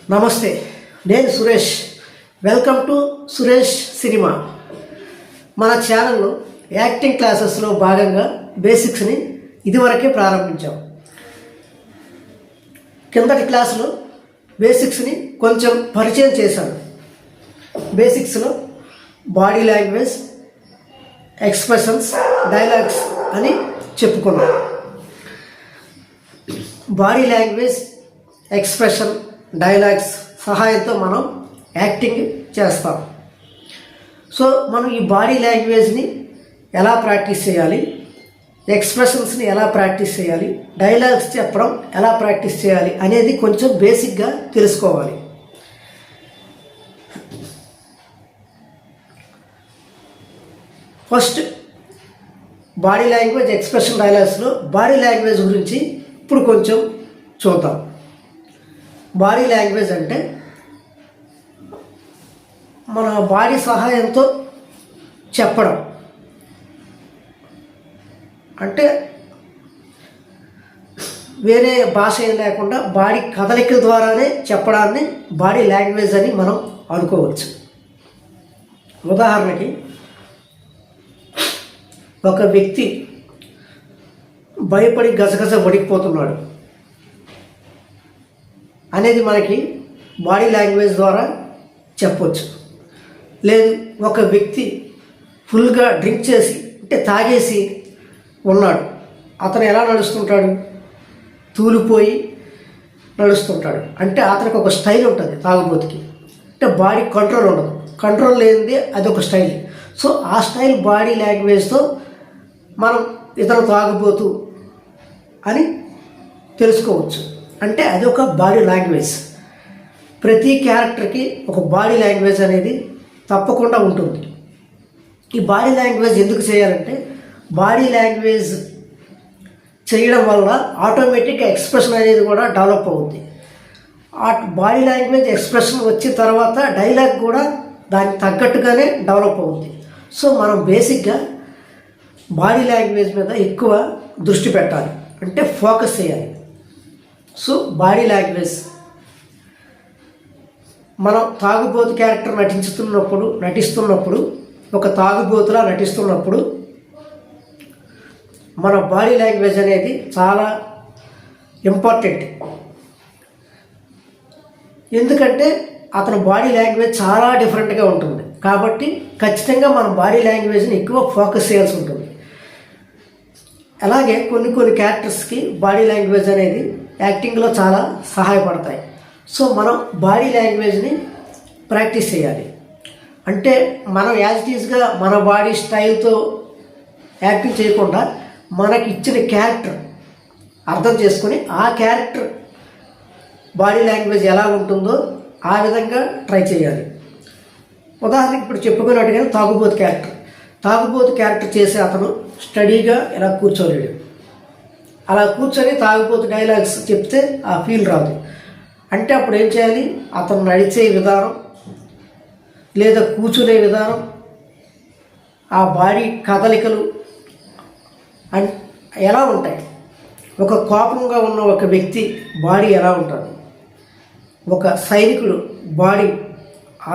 నమస్తే, నేను Suresh. Welcome to Suresh cinema. మన ఛానల్లో యాక్టింగ్ క్లాసెస్లో భాగంగా బేసిక్స్ని ఇదివరకే ప్రారంభించాం. కిందటి క్లాసులో బేసిక్స్ని కొంచెం పరిచయం చేశాను. బేసిక్స్లో బాడీ లాంగ్వేజ్, ఎక్స్ప్రెషన్స్, డైలాగ్స్ అని చెప్పుకున్నాం. బాడీ లాంగ్వేజ్, ఎక్స్ప్రెషన్, డైలాగ్స్ సహాయంతో మనం యాక్టింగ్ చేస్తాం. సో మనం ఈ బాడీ లాంగ్వేజ్ని ఎలా ప్రాక్టీస్ చేయాలి, ఎక్స్ప్రెషన్స్ని ఎలా ప్రాక్టీస్ చేయాలి, డైలాగ్స్ చెప్పడం ఎలా ప్రాక్టీస్ చేయాలి అనేది కొంచెం బేసిక్గా తెలుసుకోవాలి. ఫస్ట్ బాడీ లాంగ్వేజ్, ఎక్స్ప్రెషన్, డైలాగ్స్లో బాడీ లాంగ్వేజ్ గురించి ఇప్పుడు కొంచెం చూద్దాం. బాడీ లాంగ్వేజ్ అంటే మన బాడీ సహాయంతో చెప్పడం. అంటే వేరే భాష ఏం లేకుండా బాడీ కదలికల ద్వారానే చెప్పడాన్ని బాడీ లాంగ్వేజ్ అని మనం అనుకోవచ్చు. ఉదాహరణకి ఒక వ్యక్తి భయపడి గజగజ వణికిపోతున్నాడు అనేది మనకి బాడీ లాంగ్వేజ్ ద్వారా చెప్పవచ్చు. లేదు, ఒక వ్యక్తి ఫుల్గా డ్రింక్ చేసి అంటే తాగేసి ఉన్నాడు, అతను ఎలా నడుస్తుంటాడు? తూలిపోయి నడుస్తుంటాడు. అంటే అతనికి ఒక స్టైల్ ఉంటుంది. తాగుబోతుకి అంటే బాడీ కంట్రోల్ ఉండదు. కంట్రోల్ లేనిదే అదొక స్టైల్. సో ఆ స్టైల్ బాడీ లాంగ్వేజ్తో మనం ఇతను తాగుబోతు అని తెలుసుకోవచ్చు. అంటే అది ఒక బాడీ లాంగ్వేజ్. ప్రతి క్యారెక్టర్కి ఒక బాడీ లాంగ్వేజ్ అనేది తప్పకుండా ఉంటుంది. ఈ బాడీ లాంగ్వేజ్ ఎందుకు చేయాలంటే బాడీ లాంగ్వేజ్ చేయడం వల్ల ఆటోమేటిక్గా ఎక్స్ప్రెషన్ అనేది కూడా డెవలప్ అవుతుంది. ఆ బాడీ లాంగ్వేజ్ ఎక్స్ప్రెషన్ వచ్చిన తర్వాత డైలాగ్ కూడా దానికి తగ్గట్టుగానే డెవలప్ అవుతుంది. సో మనం బేసిక్గా బాడీ లాంగ్వేజ్ మీద ఎక్కువ దృష్టి పెట్టాలి, అంటే ఫోకస్ చేయాలి. సో బాడీ లాంగ్వేజ్ మనం తాగుబోతు క్యారెక్టర్ నటిస్తున్నప్పుడు ఒక తాగుబోతులా నటిస్తున్నప్పుడు మన బాడీ లాంగ్వేజ్ అనేది చాలా ఇంపార్టెంట్. ఎందుకంటే అతని బాడీ లాంగ్వేజ్ చాలా డిఫరెంట్గా ఉంటుంది. కాబట్టి ఖచ్చితంగా మన బాడీ లాంగ్వేజ్ని ఎక్కువ ఫోకస్ చేయాల్సి ఉంటుంది. అలాగే కొన్ని క్యారెక్టర్స్కి బాడీ లాంగ్వేజ్ అనేది యాక్టింగ్లో చాలా సహాయపడతాయి. సో మనం బాడీ లాంగ్వేజ్ని ప్రాక్టీస్ చేయాలి. అంటే మనం యాజ్ ఇట్ ఈజ్గా మన బాడీ స్టైల్తో యాక్టింగ్ చేయకుండా మనకి ఇచ్చిన క్యారెక్టర్ అర్థం చేసుకొని ఆ క్యారెక్టర్ బాడీ లాంగ్వేజ్ ఎలా ఉంటుందో ఆ విధంగా ట్రై చేయాలి. ఉదాహరణకి ఇప్పుడు చెప్పుకున్నట్టుగా తాగుబోతు క్యారెక్టర్ చేసే అతను స్టడీగా ఇలా కూర్చోలేడు. అలా కూర్చొని తాగుబోతు డైలాగ్స్ చెప్తే ఆ ఫీల్ రాదు. అంటే అప్పుడు ఏం చేయాలి? అతను నడిచే విధానం లేదా కూర్చునే విధానం, ఆ బాడీ కదలికలు ఎలా ఉంటాయి? ఒక కోపంగా ఉన్న ఒక వ్యక్తి బాడీ ఎలా ఉంటుంది? ఒక సైనికుడు బాడీ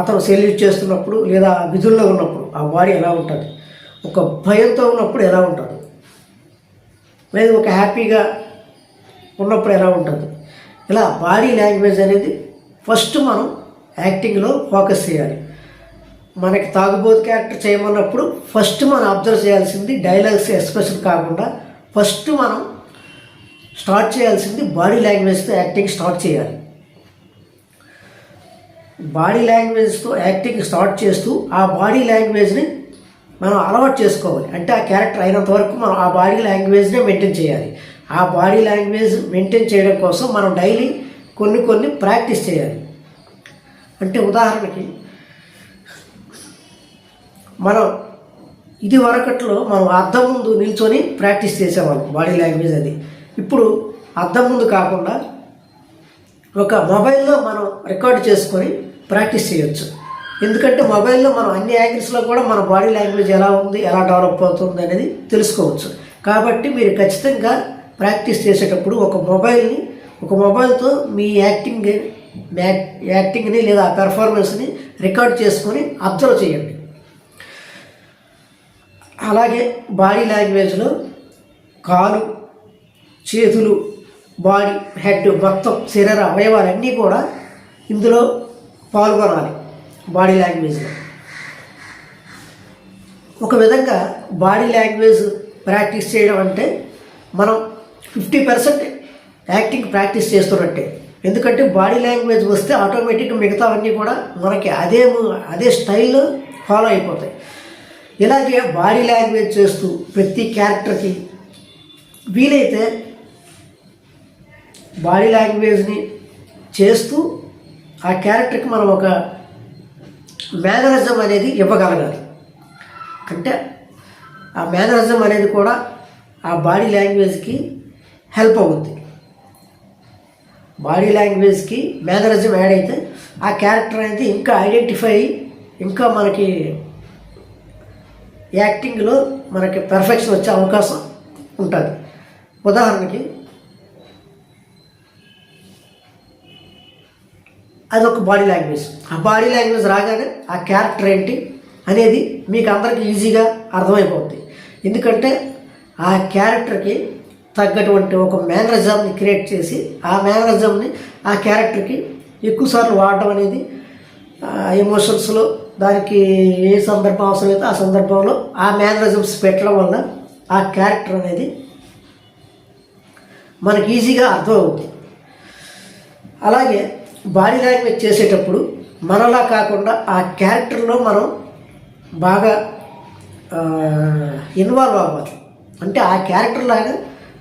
అతను సెల్యూట్ చేస్తున్నప్పుడు లేదా విధుల్లో ఉన్నప్పుడు ఆ బాడీ ఎలా ఉంటుంది? ఒక భయంతో ఉన్నప్పుడు ఎలా ఉంటుంది? లేదు ఒక హ్యాపీగా ఉన్నప్పుడు ఎలా ఉంటుంది? ఇలా బాడీ లాంగ్వేజ్ అనేది ఫస్ట్ మనం యాక్టింగ్లో ఫోకస్ చేయాలి. మనకి తాగుబోతు క్యారెక్టర్ చేయమన్నప్పుడు ఫస్ట్ మనం అబ్జర్వ్ చేయాల్సింది డైలాగ్స్, ఎక్స్ప్రెషన్ కాకుండా ఫస్ట్ మనం స్టార్ట్ చేయాల్సింది బాడీ లాంగ్వేజ్తో యాక్టింగ్ స్టార్ట్ చేయాలి. బాడీ లాంగ్వేజ్తో యాక్టింగ్ స్టార్ట్ చేస్తూ ఆ బాడీ లాంగ్వేజ్ని మనం అలవాటు చేసుకోవాలి. అంటే ఆ క్యారెక్టర్ అయినంత వరకు మనం ఆ బాడీ లాంగ్వేజ్నే మెయింటైన్ చేయాలి. ఆ బాడీ లాంగ్వేజ్ మెయింటైన్ చేయడం కోసం మనం డైలీ కొన్ని ప్రాక్టీస్ చేయాలి. అంటే ఉదాహరణకి మనం ఇది వరకట్లో మనం అద్దం ముందు నిల్చొని ప్రాక్టీస్ చేసేవాళ్ళం బాడీ లాంగ్వేజ్. అది ఇప్పుడు అద్దం ముందు కాకుండా ఒక మొబైల్లో మనం రికార్డ్ చేసుకొని ప్రాక్టీస్ చేయొచ్చు. ఎందుకంటే మొబైల్లో మనం అన్ని యాంగిల్స్లో కూడా మన బాడీ లాంగ్వేజ్ ఎలా ఉంది, ఎలా డెవలప్ అవుతుంది అనేది తెలుసుకోవచ్చు. కాబట్టి మీరు ఖచ్చితంగా ప్రాక్టీస్ చేసేటప్పుడు ఒక మొబైల్తో మీ యాక్టింగ్ యాక్టింగ్ని లేదా ఆ పెర్ఫార్మెన్స్ని రికార్డ్ చేసుకొని అబ్జర్వ్ చేయండి. అలాగే బాడీ లాంగ్వేజ్లో కాలు, చేతులు, బాడీ, హెడ్ మొత్తం శరీర అవయవాలన్నీ కూడా ఇందులో పాల్గొనాలి. బాడీ లాంగ్వేజ్లో ఒక విధంగా బాడీ లాంగ్వేజ్ ప్రాక్టీస్ చేయడం అంటే మనం 50% యాక్టింగ్ ప్రాక్టీస్ చేస్తున్నట్టే. ఎందుకంటే బాడీ లాంగ్వేజ్ వస్తే ఆటోమేటిక్గా మిగతావన్నీ కూడా మనకి అదే స్టైల్లో ఫాలో అయిపోతాయి. ఇలాగే బాడీ లాంగ్వేజ్ చేస్తూ ప్రతి క్యారెక్టర్కి వీలైతే బాడీ లాంగ్వేజ్ని చేస్తూ ఆ క్యారెక్టర్కి మనం ఒక మేనరిజం అనేది ఇవ్వగలగాలి. అంటే ఆ మేనరిజం అనేది కూడా ఆ బాడీ లాంగ్వేజ్కి హెల్ప్ అవుతుంది. బాడీ లాంగ్వేజ్కి మేనరిజం యాడ్ అయితే ఆ క్యారెక్టర్ అనేది ఇంకా ఐడెంటిఫై, ఇంకా మనకి యాక్టింగ్లో మనకి పర్ఫెక్షన్ వచ్చే అవకాశం ఉంటుంది. ఉదాహరణకి అదొక బాడీ లాంగ్వేజ్. ఆ బాడీ లాంగ్వేజ్ రాగానే ఆ క్యారెక్టర్ ఏంటి అనేది మీకు అందరికీ ఈజీగా అర్థమైపోతుంది. ఎందుకంటే ఆ క్యారెక్టర్కి తగ్గటువంటి ఒక మేనరిజంని క్రియేట్ చేసి ఆ మేనరిజంని ఆ క్యారెక్టర్కి ఎక్కువసార్లు వాడటం అనేది ఎమోషన్స్లో దానికి ఏ సందర్భం అవసరమైతే ఆ సందర్భంలో ఆ మేనరిజమ్స్ పెట్టడం వల్ల ఆ క్యారెక్టర్ అనేది మనకి ఈజీగా అర్థమవుతుంది. అలాగే బాడీ లాంగ్వేజ్ చేసేటప్పుడు మనలా కాకుండా ఆ క్యారెక్టర్లో మనం బాగా ఇన్వాల్వ్ అవ్వాలి. అంటే ఆ క్యారెక్టర్ లాగా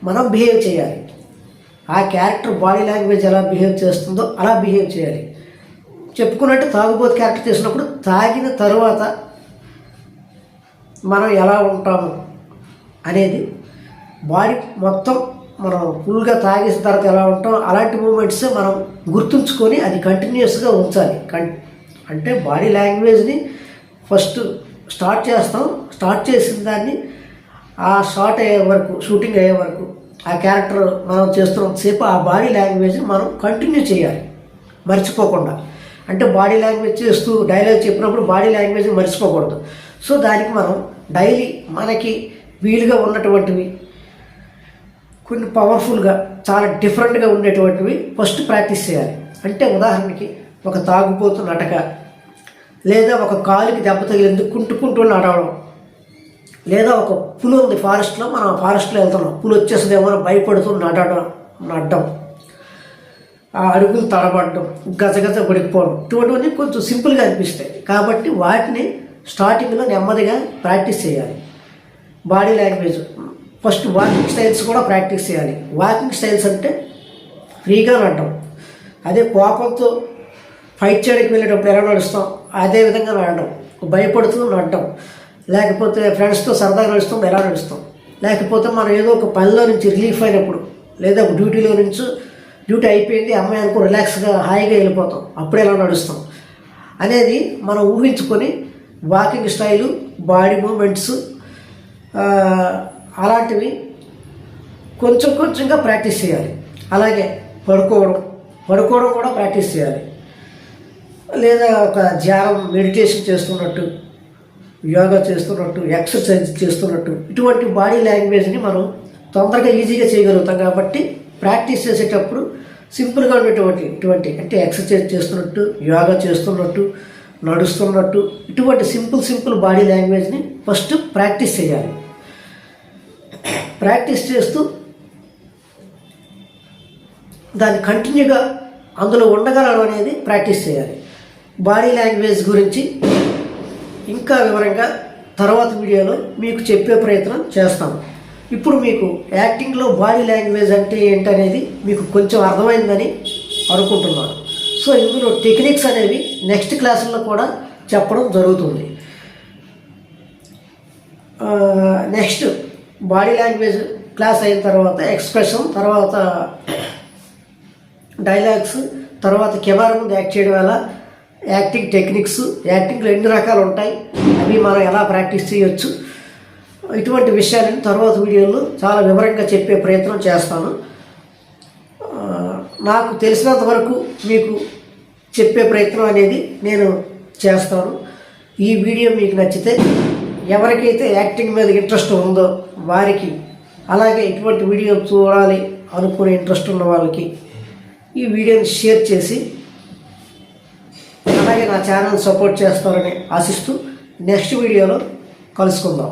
మనం బిహేవ్ చేయాలి. ఆ క్యారెక్టర్ బాడీ లాంగ్వేజ్ ఎలా బిహేవ్ చేస్తుందో అలా బిహేవ్ చేయాలి. చెప్పుకున్నట్టు తాగుబోతు క్యారెక్టర్ చేసినప్పుడు తాగిన తరువాత మనం ఎలా ఉంటాము అనేది బాడీ మొత్తం మనం ఫుల్గా తాగేసిన తర్వాత ఎలా ఉంటాం అలాంటి మూమెంట్స్ మనం గుర్తుంచుకొని అది కంటిన్యూస్గా ఉంచాలి. అంటే బాడీ లాంగ్వేజ్ని ఫస్ట్ స్టార్ట్ చేస్తాం. స్టార్ట్ చేసిన దాన్ని ఆ షాట్ అయ్యే వరకు, షూటింగ్ అయ్యే వరకు ఆ క్యారెక్టర్ మనం చేస్తున్నంతసేపు ఆ బాడీ లాంగ్వేజ్ని మనం కంటిన్యూ చేయాలి మర్చిపోకుండా. అంటే బాడీ లాంగ్వేజ్ చేస్తూ డైలాగ్ చెప్పినప్పుడు బాడీ లాంగ్వేజ్ మర్చిపోకూడదు. సో దానికి మనం డైలీ మనకి వీలుగా ఉన్నటువంటివి కొన్ని పవర్ఫుల్గా చాలా డిఫరెంట్గా ఉండేటువంటివి ఫస్ట్ ప్రాక్టీస్ చేయాలి. అంటే ఉదాహరణకి ఒక తాగుపోతు నటక, లేదా ఒక కాలుకి దెబ్బ తగిలేందుకు కుంటుకుంటూ నడవడం, లేదా ఒక పులి ఉంది ఫారెస్ట్లో, మనం ఆ ఫారెస్ట్లో వెళ్తున్నాం, పులి వచ్చేస్తుందేమో భయపడుతూ నడడం, ఆ అడుగులు తడబడడం, గజగజ పడిపోవడం, ఇటువంటివన్నీ కొంచెం సింపుల్గా అనిపిస్తాయి. కాబట్టి వాటిని స్టార్టింగ్లో నెమ్మదిగా ప్రాక్టీస్ చేయాలి. Body language first walking styles కూడా ప్రాక్టీస్ చేయాలి. వాకింగ్ స్టైల్స్ అంటే ఫ్రీగా నడడం, అదే కోపంతో ఫైట్ చేయడానికి వెళ్ళేటప్పుడు ఎలా నడుస్తాం అదే విధంగా నడడం, భయపడుతూ నడడం, లేకపోతే ఫ్రెండ్స్తో సరదాగా నడుస్తాం ఎలా నడుస్తాం, లేకపోతే మనం ఏదో ఒక పనిలో నుంచి రిలీఫ్ అయినప్పుడు, లేదా డ్యూటీలో నుంచి డ్యూటీ అయిపోయింది అమ్మాయి అనుకో రిలాక్స్గా హాయిగా వెళ్ళిపోతాం, అప్పుడు ఎలా నడుస్తాం అనేది మనం ఊహించుకొని వాకింగ్ స్టైలు, బాడీ మూమెంట్స్ అలాంటివి కొంచెం కొంచెంగా ప్రాక్టీస్ చేయాలి. అలాగే పడుకోవడం కూడా ప్రాక్టీస్ చేయాలి. లేదా ఒక ధ్యానం, మెడిటేషన్ చేస్తున్నట్టు, యోగా చేస్తున్నట్టు, ఎక్సర్సైజ్ చేస్తున్నట్టు ఇటువంటి బాడీ లాంగ్వేజ్ని మనం తొందరగా ఈజీగా చేయగలుగుతాం. కాబట్టి ప్రాక్టీస్ చేసేటప్పుడు సింపుల్గా ఉండేటువంటి అంటే ఎక్సర్సైజ్ చేస్తున్నట్టు, యోగా చేస్తున్నట్టు, నడుస్తున్నట్టు ఇటువంటి సింపుల్ బాడీ లాంగ్వేజ్ని ఫస్ట్ ప్రాక్టీస్ చేయాలి. ప్రాక్టీస్ చేస్తూ దాన్ని కంటిన్యూగా అందులో ఉండగలడం అనేది ప్రాక్టీస్ చేయాలి. బాడీ లాంగ్వేజ్ గురించి ఇంకా వివరంగా తర్వాత వీడియోలో మీకు చెప్పే ప్రయత్నం చేస్తాను. ఇప్పుడు మీకు యాక్టింగ్లో బాడీ లాంగ్వేజ్ అంటే ఏంటనేది మీకు కొంచెం అర్థమైందని అనుకుంటున్నాను. సో ఇందులో టెక్నిక్స్ అనేవి నెక్స్ట్ క్లాసుల్లో కూడా చెప్పడం జరుగుతుంది. నెక్స్ట్ బాడీ లాంగ్వేజ్ క్లాస్ అయిన తర్వాత ఎక్స్ప్రెషన్, తర్వాత డైలాగ్స్, తర్వాత కెమెరా ముందు యాక్ట్ చేయడం ఎలా, యాక్టింగ్ టెక్నిక్స్, యాక్టింగ్లో ఎన్ని రకాలు ఉంటాయి, అవి మనం ఎలా ప్రాక్టీస్ చేయొచ్చు, ఇటువంటి విషయాలను తర్వాత వీడియోలో చాలా వివరంగా చెప్పే ప్రయత్నం చేస్తాను. నాకు తెలిసినంత వరకు మీకు చెప్పే ప్రయత్నం అనేది నేను చేస్తాను. ఈ వీడియో మీకు నచ్చితే ఎవరికైతే యాక్టింగ్ మీద ఇంట్రెస్ట్ ఉందో వారికి, అలాగే ఇటువంటి వీడియో చూడాలి అనుకునే ఇంట్రెస్ట్ ఉన్న వాళ్ళకి ఈ వీడియోని షేర్ చేసి అలాగే నా ఛానల్ సపోర్ట్ చేస్తారని ఆశిస్తూ నెక్స్ట్ వీడియోలో కలుసుకుందాం.